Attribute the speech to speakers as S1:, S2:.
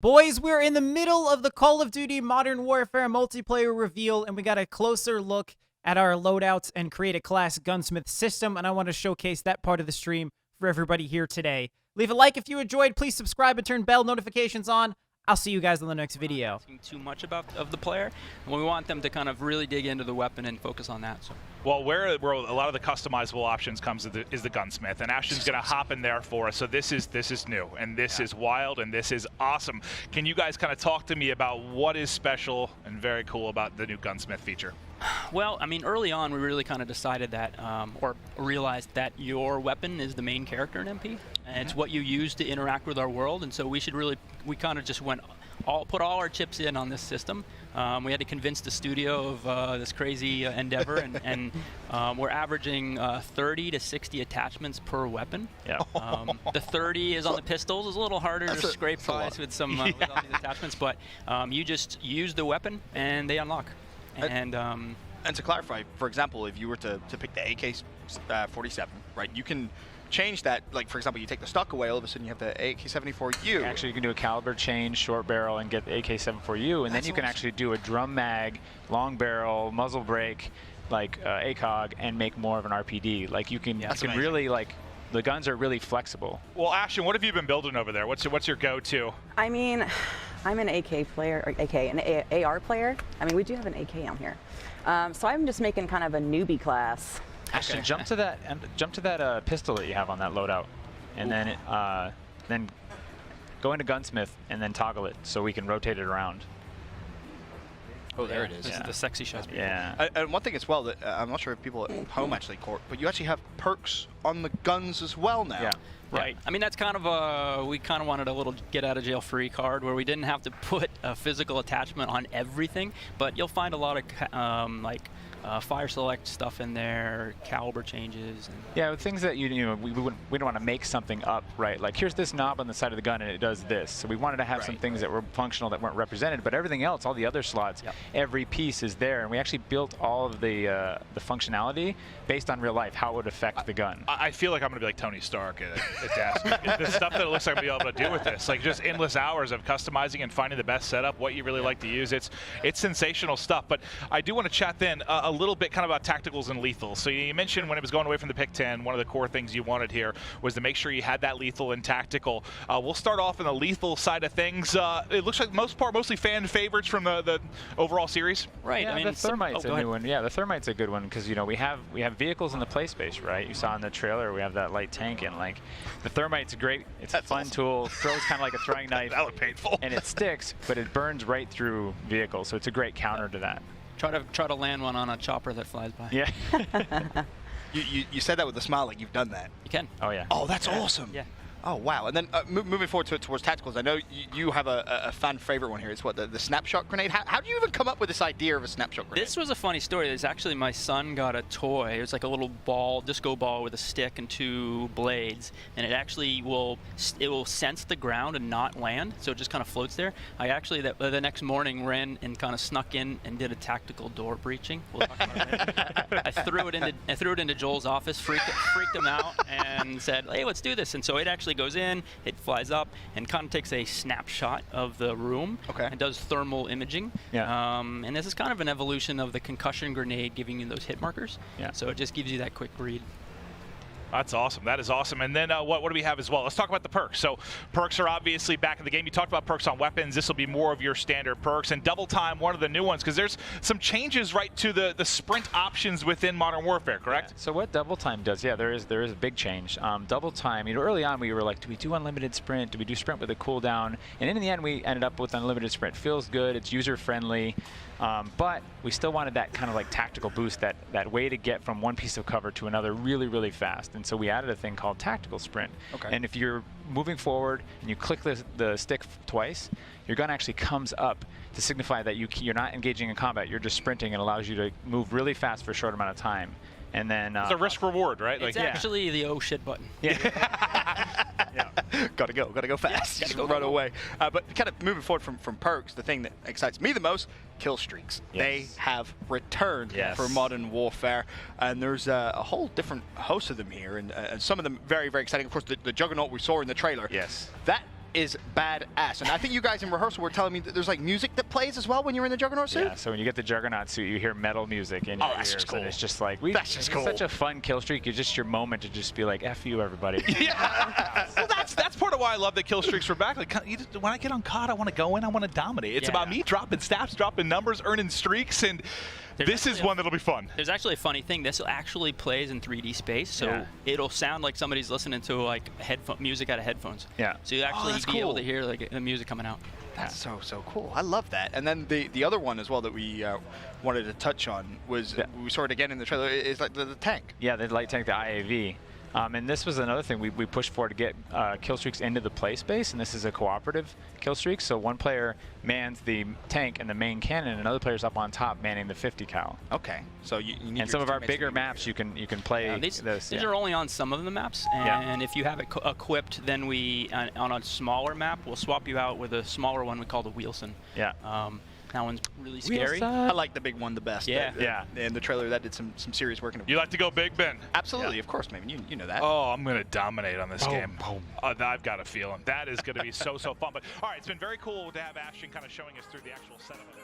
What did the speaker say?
S1: Boys, we're in the middle of the Call of Duty Modern Warfare multiplayer reveal, and we got a closer look at our loadouts and create a class Gunsmith system, and I want to showcase that part of the stream for everybody here today. Leave a like if you enjoyed, please subscribe and turn bell notifications on. I'll see you guys in the next video.
S2: Too much of the player, and we want them to kind of really dig into the weapon and focus on that. So.
S3: Well, where a lot of the customizable options comes is the Gunsmith, and Ashton's going to hop in there for us. So this is new, and this is wild, and this is awesome. Can you guys kind of talk to me about what is special and very cool about the new Gunsmith feature?
S2: Well, I mean, early on, we really kind of decided that, or realized that your weapon is the main character in MP, and it's what you use to interact with our world. And so we kind of just put all our chips in on this system. We had to convince the studio of this crazy endeavor, and we're averaging 30 to 60 attachments per weapon.
S3: Yeah.
S2: The 30 is on the pistols. It's a little harder to scrape flies with some with all these attachments, but you just use the weapon and they unlock. And
S4: to clarify, for example, if you were to pick the AK-47, right, you can change that. Like, for example, you take the stock away, all of a sudden you have the AK-74U.
S5: Actually, you can do a caliber change, short barrel, and get the AK-74U, and then you can actually do a drum mag, long barrel, muzzle brake, like ACOG, and make more of an RPD. Like, you can, really, like, the guns are really flexible.
S3: Well, Ashton, what have you been building over there? What's your go-to?
S6: I mean, I'm an AK player, or an AR player. I mean, we do have an AK on here. So I'm just making kind of a newbie class.
S5: Ashton, jump to that pistol that you have on that loadout, and then go into Gunsmith and then toggle it so we can rotate it around.
S4: Oh, there it is.
S2: This is the sexy shot.
S5: Yeah.
S4: And one thing as well that I'm not sure if people at home actually caught, but you actually have perks on the guns as well now.
S5: Yeah.
S2: Right. I mean, that's kind of we kind of wanted a little get-out-of-jail-free card where we didn't have to put a physical attachment on everything, but you'll find a lot of fire select stuff in there, caliber changes. And
S5: yeah, things that we don't want to make something up, right? Like, here's this knob on the side of the gun and it does this. So we wanted to have some things that were functional that weren't represented, but everything else, all the other slots, every piece is there, and we actually built all of the functionality based on real life, how it would affect the gun.
S3: I feel like I'm going to be like Tony Stark at desk. The stuff that it looks like I'm going to be able to do with this, like just endless hours of customizing and finding the best setup, what you really like to use. It's sensational stuff. But I do want to chat then a little bit kind of about tacticals and lethals. So you mentioned when it was going away from the pick 10, one of the core things you wanted here was to make sure you had that lethal and tactical. We'll start off in the lethal side of things. It looks like mostly fan favorites from the overall series.
S2: Right.
S5: Yeah,
S2: I mean,
S5: the Thermite's a new one. Yeah, the Thermite's a good one because we have vehicles in the play space, right? You saw in the trailer we have that light tank, and like the Thermite's great. It's a fun tool. Throws kind of like a throwing knife.
S3: That looked painful.
S5: And it sticks, but it burns right through vehicles, so it's a great counter to that.
S2: Try to land one on a chopper that flies by.
S5: Yeah.
S4: You said that with a smile, like you've done that.
S2: You can.
S5: Oh yeah.
S4: Oh, that's awesome.
S2: Yeah.
S4: Oh wow! And then moving forward towards tacticals, I know you have a fan favorite one here. It's what the snapshot grenade. How do you even come up with this idea of a snapshot grenade?
S2: This was a funny story. It's actually my son got a toy. It was like a little disco ball with a stick and two blades, and it actually will sense the ground and not land, so it just kind of floats there. I actually the next morning ran and kind of snuck in and did a tactical door breaching. We'll talk about it. I threw it into Joel's office, freaked him out, and said, "Hey, let's do this." And so it actually goes in, it flies up, and kind of takes a snapshot of the room and does thermal imaging.
S5: Yeah.
S2: And this is kind of an evolution of the concussion grenade giving you those hit markers.
S5: Yeah.
S2: So it just gives you that quick read.
S3: That's awesome. That is awesome. And then what do we have as well? Let's talk about the perks. So perks are obviously back in the game. You talked about perks on weapons. This will be more of your standard perks. And double time, one of the new ones, because there's some changes right to the sprint options within Modern Warfare, correct?
S5: Yeah. So what double time does? Yeah, there is a big change. Double time. Early on we were like, do we do unlimited sprint? Do we do sprint with a cooldown? And in the end, we ended up with unlimited sprint. Feels good. It's user friendly. But we still wanted that kind of like tactical boost, that way to get from one piece of cover to another really, really fast. And so we added a thing called tactical sprint.
S4: Okay.
S5: And if you're moving forward and you click the stick twice, your gun actually comes up to signify that you're not engaging in combat. You're just sprinting, and allows you to move really fast for a short amount of time. And then
S3: it's a risk reward, right?
S2: It's actually the oh shit button.
S5: Yeah.
S4: Gotta go fast. Just run away. But kind of moving forward from perks, the thing that excites me the most, Killstreaks.
S5: Yes.
S4: They have returned for Modern Warfare, and there's a whole different host of them here, and some of them very, very exciting. Of course, the Juggernaut we saw in the trailer.
S5: Yes.
S4: That is badass. And I think you guys in rehearsal were telling me that there's like music that plays as well when you're in the Juggernaut suit.
S5: Yeah, so when you get the Juggernaut suit, you hear metal music in your
S4: that's
S5: ears,
S4: just cool.
S5: and it's just like,
S4: That's just cool.
S5: such a fun kill streak. It's just your moment to just be like, F you, everybody.
S3: Yeah. Well, that's part of why I love that Killstreaks were back. Like, when I get on COD, I want to go in, I want to dominate. It's about me dropping stats, dropping numbers, earning streaks, and this is one that'll be fun.
S2: There's actually a funny thing. This actually plays in 3D space, so it'll sound like somebody's listening to like music out of headphones.
S5: Yeah.
S2: So you actually be able to hear like the music coming out.
S4: That's so cool. I love that. And then the other one as well that we wanted to touch on was we saw it again in the trailer. Is like the tank.
S5: Yeah, the light tank, the IAV. And this was another thing we pushed for to get kill streaks into the play space, and this is a cooperative kill streak. So one player mans the tank and the main cannon, and another player's up on top manning the 50 cal.
S4: Okay, so you need.
S5: And some of our bigger maps, you can play
S2: these
S5: this.
S2: are only on some of the maps, and if you have it equipped, then we on a smaller map, we'll swap you out with a smaller one we call the Wheelson.
S5: Yeah.
S2: That one's really scary.
S4: I like the big one the best.
S2: Yeah.
S4: And the trailer that did some serious work.
S3: You like to go big, Ben?
S4: Absolutely, of course, man. You know that.
S3: Oh, I'm going to dominate on this game. I've got a feeling. That is going to be so fun. But all right, it's been very cool to have Ashton kind of showing us through the actual setup of it.